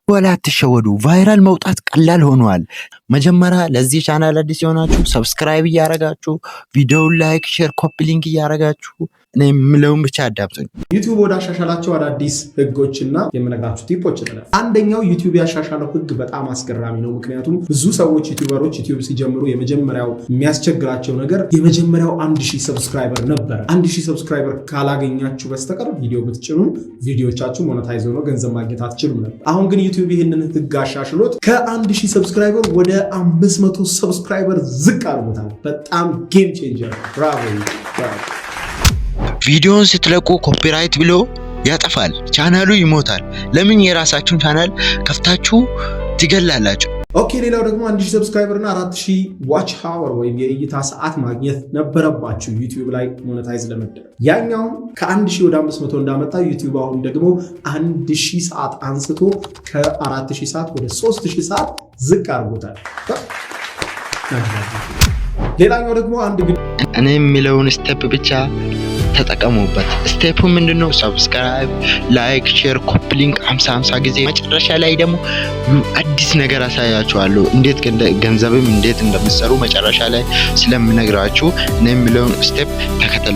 ወላ አትሸወዱ። ቫይራል መውጣት ቀላል ሆኗል። መጀመሪያ ለዚህ ቻናል አዲስ የሆናችሁ ሰብስክራይብ እያረጋችሁ ቪዲዮውን ላይክ፣ ሼር፣ ኮፒ ሊንክ እያረጋችሁ እኔ የምለውን ብቻ አዳምጡኝ። ዩቲዩብ ወዳሻሻላቸው አዳዲስ ህጎችና የምነግራችሁ ቲፖች ይላል። አንደኛው ዩቲዩብ ያሻሻለው ህግ በጣም አስገራሚ ነው። ምክንያቱም ብዙ ሰዎች ዩቲዩበሮች ዩቲዩብ ሲጀምሩ የመጀመሪያው የሚያስቸግራቸው ነገር የመጀመሪያው 1000 ሰብስክራይበር ነበር። 1000 ሰብስክራይበር ካላገኛችሁ በስተቀር ቪዲዮ ብትጭኑ ቪዲዮቻችሁ ሞኔታይዝ ሆኖ ገንዘብ ማግኘት አትችሉም ነበር። አሁን ግን ዩቲዩብ ይህንን ህግ አሻሽሎት ከ1000 ሰብስክራይበር ወደ 500 ሰብስክራይበር ዝቅ አድርጎታል። በጣም ጌም ቼንጀር። ብራቮ። ቪዲዮን ስትለቁ ኮፒራይት ብሎ ያጠፋል፣ ቻናሉ ይሞታል። ለምን የራሳችሁን ቻናል ከፍታችሁ ትገላላችሁ? ኦኬ። ሌላው ደግሞ 1000 ሰብስክራይበር እና 4000 ዋች ሃወር ወይም የእይታ ሰዓት ማግኘት ነበረባችሁ ዩቲዩብ ላይ ሞኔታይዝ ለመደረግ። ያኛው ከ1000 ወደ 500 እንዳመጣ ዩቲዩብ አሁን ደግሞ 1000 ሰዓት አንስቶ ከ4000 ሰዓት ወደ 3000 ሰዓት ዝቅ አድርጎታል። ሌላኛው ደግሞ እኔ የሚለውን ስቴፕ ብቻ ተጠቀሙበት። ስቴፑ ምንድነው? ሰብስክራይብ፣ ላይክ፣ ሼር፣ ኮፒ ሊንክ 50 ጊዜ። መጨረሻ ላይ ደግሞ አዲስ ነገር አሳያችኋለሁ። እንዴት ገንዘብም እንዴት እንደምትሰሩ መጨረሻ ላይ ስለምነግራችሁ እኔ የሚለውን ስቴፕ ተከተሉ።